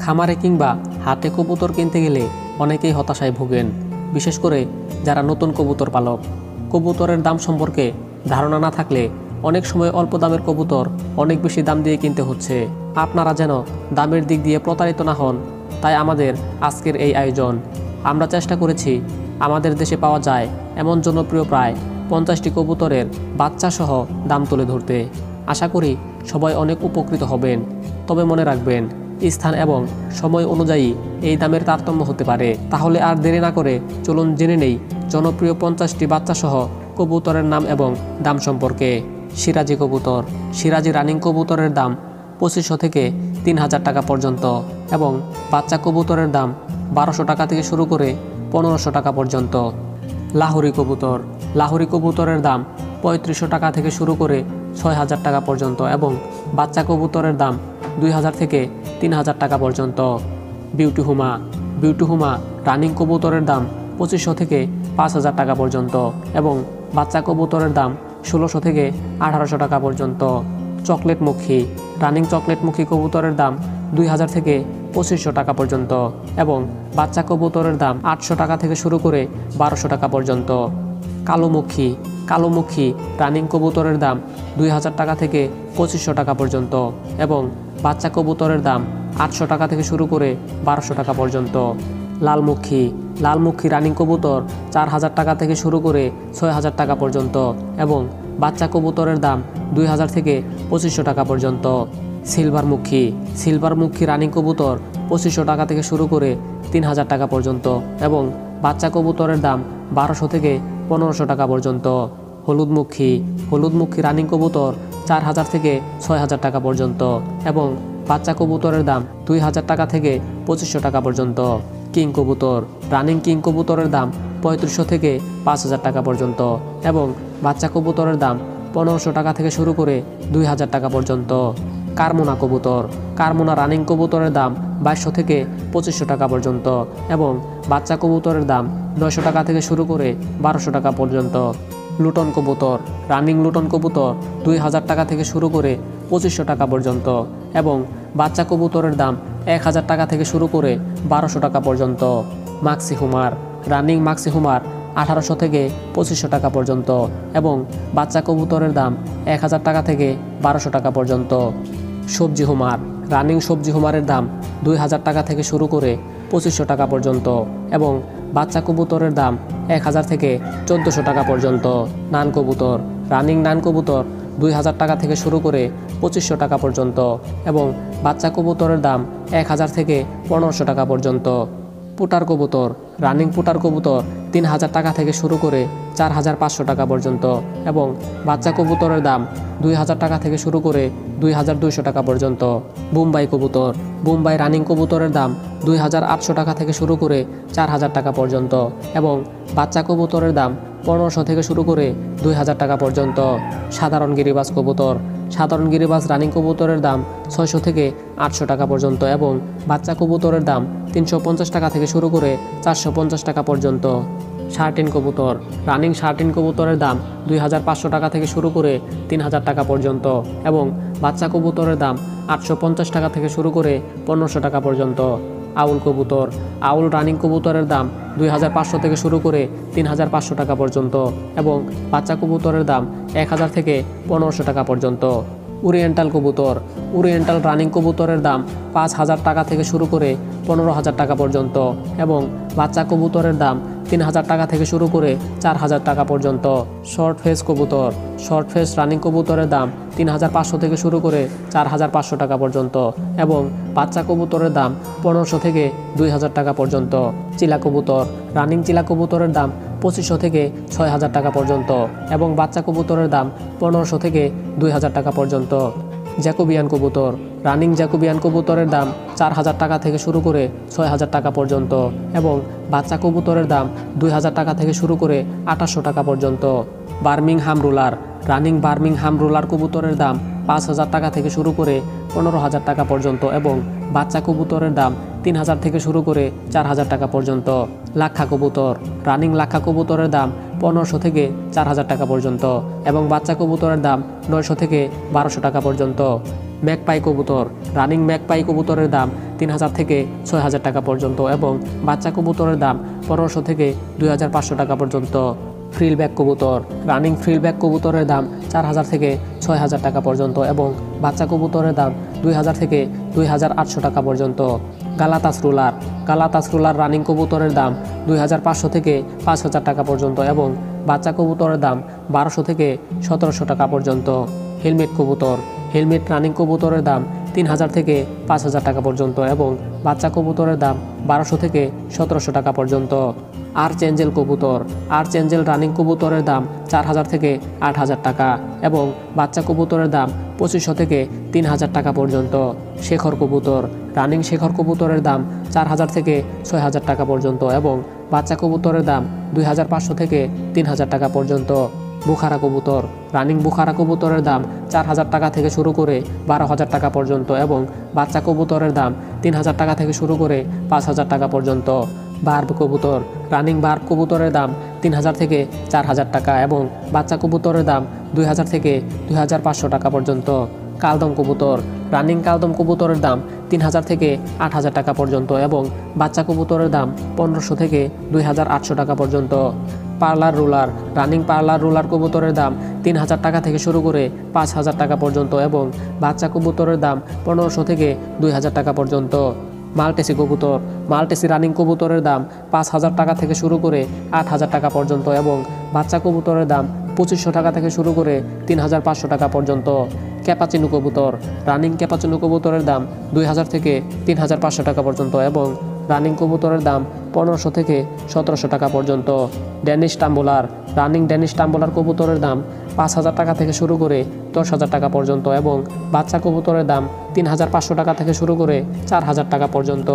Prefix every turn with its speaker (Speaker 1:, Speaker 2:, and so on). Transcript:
Speaker 1: খামারে কিংবা হাটে কবুতর কিনতে গেলে অনেকেই হতাশায় ভোগেন, বিশেষ করে যারা নতুন কবুতর পালক। কবুতরের দাম সম্পর্কে ধারণা না থাকলে অনেক সময় অল্প দামের কবুতর অনেক বেশি দাম দিয়ে কিনতে হচ্ছে। আপনারা যেন দামের দিক দিয়ে প্রতারিত না হন, তাই আমাদের আজকের এই আয়োজন। আমরা চেষ্টা করেছি আমাদের দেশে পাওয়া যায় এমন জনপ্রিয় প্রায় 50টি কবুতরের বাচ্চাসহ দাম তুলে ধরতে। আশা করি সবাই অনেক উপকৃত হবেন। তবে মনে রাখবেন, স্থান এবং সময় অনুযায়ী এই দামের তারতম্য হতে পারে। তাহলে আর দেরি না করে চলুন জেনে নেই জনপ্রিয় 50টি বাচ্চাসহ কবুতরের নাম এবং দাম সম্পর্কে। সিরাজি কবুতর। সিরাজি রানিং কবুতরের দাম 2500 থেকে 3000 টাকা পর্যন্ত এবং বাচ্চা কবুতরের দাম 1200 টাকা থেকে শুরু করে 1500 টাকা পর্যন্ত। লাহোরি কবুতর। লাহোরি কবুতরের দাম 3500 টাকা থেকে শুরু করে 6000 টাকা পর্যন্ত এবং বাচ্চা কবুতরের দাম 2000 থেকে 3000 টাকা পর্যন্ত। বিউটি হুমা। বিউটি হুমা রানিং কবুতরের দাম 2500 থেকে 5000 টাকা পর্যন্ত এবং বাচ্চা কবুতরের দাম 1600 থেকে 1800 টাকা পর্যন্ত। চকলেটমুখী। রানিং চকলেটমুখী কবুতরের দাম 2000 থেকে 2500 টাকা পর্যন্ত এবং বাচ্চা কবুতরের দাম 800 টাকা থেকে শুরু করে 1200 টাকা পর্যন্ত। কালোমুখী। কালোমুখী রানিং কবুতরের দাম 2000 টাকা থেকে 2500 টাকা পর্যন্ত এবং বাচ্চা কবুতরের দাম 800 টাকা থেকে শুরু করে 1200 টাকা পর্যন্ত। লালমুখী। লালমুখী রানিং কবুতর 4000 টাকা থেকে শুরু করে 6000 টাকা পর্যন্ত এবং বাচ্চা কবুতরের দাম 2000 থেকে 2500 টাকা পর্যন্ত। সিলভারমুখী। সিলভারমুখী রানিং কবুতর 2500 টাকা থেকে শুরু করে 3000 টাকা পর্যন্ত এবং বাচ্চা কবুতরের দাম 1200 থেকে 1500 টাকা পর্যন্ত। হলুদমুখী। হলুদমুখী রানিং কবুতর 4000 থেকে 6000 টাকা পর্যন্ত এবং বাচ্চা কবুতরের দাম 2000 টাকা থেকে 2500 টাকা পর্যন্ত। কিং কবুতর। রানিং কিং কবুতরের দাম 3500 থেকে 5000 টাকা পর্যন্ত এবং বাচ্চা কবুতরের দাম 1500 টাকা থেকে শুরু করে 2000 টাকা পর্যন্ত। কারমোনা কবুতর। কারমোনা রানিং কবুতরের দাম 2200 থেকে 2500 টাকা পর্যন্ত এবং বাচ্চা কবুতরের দাম 900 টাকা থেকে শুরু করে 1200 টাকা পর্যন্ত। লুটন কবুতর। রানিং লুটন কবুতর 2000 টাকা থেকে শুরু করে 2500 টাকা পর্যন্ত এবং বাচ্চা কবুতরের দাম 1000 টাকা থেকে শুরু করে 1200 টাকা পর্যন্ত। Maksi homer. Running Maksi homer 1800 থেকে 2500 টাকা পর্যন্ত এবং বাচ্চা কবুতরের দাম 1000 টাকা থেকে 1200 টাকা পর্যন্ত। সবজি হুমার। রানিং সবজি হুমারের দাম 2000 টাকা থেকে শুরু করে 2500 টাকা পর্যন্ত এবং বাচ্চা কবুতরের দাম 1000 থেকে 1400 টাকা পর্যন্ত। নান কবুতর। রানিং নান কবুতর 2000 টাকা থেকে শুরু করে 2500 টাকা পর্যন্ত এবং বাচ্চা কবুতরের দাম 1000 থেকে 1500 টাকা পর্যন্ত। পুটার কবুতর। রানিং পুটার কবুতর 3000 টাকা থেকে শুরু করে 4500 টাকা পর্যন্ত এবং বাচ্চা কবুতরের দাম 2000 টাকা থেকে শুরু করে 2200 টাকা পর্যন্ত। বোম্বাই কবুতর। বোম্বাই রানিং কবুতরের দাম 2800 টাকা থেকে শুরু করে 4000 টাকা পর্যন্ত এবং বাচ্চা কবুতরের দাম 1500 থেকে শুরু করে 2000 টাকা পর্যন্ত। সাধারণ গিরিবাজ কবুতর। সাধারণ গিরিবাজ রানিং কবুতরের দাম 600 থেকে 800 টাকা পর্যন্ত এবং বাচ্চা কবুতরের দাম 350 টাকা থেকে শুরু করে 450 টাকা পর্যন্ত। শার্টিন কবুতর। রানিং শার্টিন কবুতরের দাম 2500 টাকা থেকে শুরু করে 3000 টাকা পর্যন্ত এবং বাচ্চা কবুতরের দাম 850 টাকা থেকে শুরু করে 1500 টাকা পর্যন্ত। আউল কবুতর। আউল রানিং কবুতরের দাম 2500 থেকে শুরু করে 3500 টাকা পর্যন্ত এবং বাচ্চা কবুতরের দাম 1000 থেকে 1500 টাকা পর্যন্ত। ওরিয়েন্টাল কবুতর। ওরিয়েন্টাল রানিং কবুতরের দাম 5000 টাকা থেকে শুরু করে 15000 টাকা পর্যন্ত এবং বাচ্চা কবুতরের দাম 3000 টাকা থেকে শুরু করে 4000 টাকা পর্যন্ত। শর্ট ফেস কবুতর। শর্ট ফেস রানিং কবুতরের দাম 3500 থেকে শুরু করে 4500 টাকা পর্যন্ত এবং বাচ্চা কবুতরের দাম 1500 থেকে 2000 টাকা পর্যন্ত। চিলা কবুতর। রানিং চিলা কবুতরের দাম 2500 থেকে 6000 টাকা পর্যন্ত এবং বাচ্চা কবুতরের দাম 1500 থেকে 2000 টাকা পর্যন্ত। জ্যাকোবিয়ান কবুতর। রানিং জ্যাকোবিয়ান কবুতরের দাম 4000 টাকা থেকে শুরু করে 6000 টাকা পর্যন্ত এবং বাচ্চা কবুতরের দাম 2000 টাকা থেকে শুরু করে 2800 টাকা পর্যন্ত। Birmingham ruler. Running Birmingham ruler কবুতরের দাম 5000 টাকা থেকে শুরু করে 15000 টাকা পর্যন্ত এবং বাচ্চা কবুতরের দাম 3000 থেকে শুরু করে 4000 টাকা পর্যন্ত। লাক্ষা কবুতর। রানিং লাক্ষা কবুতরের দাম 1500 থেকে 4000 টাকা পর্যন্ত এবং বাচ্চা কবুতরের দাম 900 থেকে 1200 টাকা পর্যন্ত। ম্যাকপাই কবুতর। রানিং ম্যাকপাই কবুতরের দাম 3000 থেকে 6000 টাকা পর্যন্ত এবং বাচ্চা কবুতরের দাম 1500 থেকে 2500 টাকা পর্যন্ত। ফ্রিলব্যাক কবুতর। রানিং ফ্রিলব্যাক কবুতরের দাম 4000 থেকে 6000 টাকা পর্যন্ত এবং বাচ্চা কবুতরের দাম 2000 থেকে 2800 টাকা পর্যন্ত। গালাতাস রুলার। গালাতাস রুলার রানিং কবুতরের দাম 2500 থেকে 5000 টাকা পর্যন্ত এবং বাচ্চা কবুতরের দাম 1200 থেকে 1700 টাকা পর্যন্ত। হেলমেট কবুতর। হেলমেট রানিং কবুতরের দাম 3000 থেকে 5000 টাকা পর্যন্ত এবং বাচ্চা কবুতরের দাম 1200 থেকে 1700 টাকা পর্যন্ত। আর্চ এঞ্জেল কবুতর। আর্চ এঞ্জেল রানিং কবুতরের দাম 4000 থেকে 8000 টাকা এবং বাচ্চা কবুতরের দাম 2500 থেকে 3000 টাকা পর্যন্ত। শেখর কবুতর। রানিং শেখর কবুতরের দাম 4000 থেকে 6000 টাকা পর্যন্ত এবং বাচ্চা কবুতরের দাম 2500 থেকে 3000 টাকা পর্যন্ত। বুখারা কবুতর। রানিং বুখারা কবুতরের দাম 4000 টাকা থেকে শুরু করে 12000 টাকা পর্যন্ত এবং বাচ্চা কবুতরের দাম 3000 টাকা থেকে শুরু করে 5000 টাকা পর্যন্ত। বার্ব কবুতর। রানিং বার্ব কবুতরের দাম 3000 থেকে 4000 টাকা এবং বাচ্চা কবুতরের দাম 2000 থেকে 2500 টাকা পর্যন্ত। কালদম কবুতর। রানিং কালদম কবুতরের দাম 3000 থেকে 8000 টাকা পর্যন্ত এবং বাচ্চা কবুতরের দাম 1500 থেকে 2800 টাকা পর্যন্ত। Parlour ruler. Running parlour ruler কবুতরের দাম 3000 টাকা থেকে শুরু করে 5000 টাকা পর্যন্ত এবং বাচ্চা কবুতরের দাম 1500 থেকে 2000 টাকা পর্যন্ত। মালটেসি কবুতর। মালটেসি রানিং কবুতরের দাম 5000 টাকা থেকে শুরু করে 8000 টাকা পর্যন্ত এবং বাচ্চা কবুতরের দাম 2500 টাকা থেকে শুরু করে 3500 টাকা পর্যন্ত। ক্যাপাচিনো কবুতর। রানিং ক্যাপাচিনো কবুতরের দাম 2000 থেকে 3500 টাকা পর্যন্ত এবং রানিং কবুতরের দাম 1500 থেকে 1700 টাকা পর্যন্ত। ড্যানিশ টাম্বুলার। রানিং ড্যানিশ টাম্বুলার কবুতরের দাম 5000 টাকা থেকে শুরু করে 10000 টাকা পর্যন্ত এবং বাচ্চা কবুতরের দাম 3500 টাকা থেকে শুরু করে 4000 টাকা পর্যন্ত।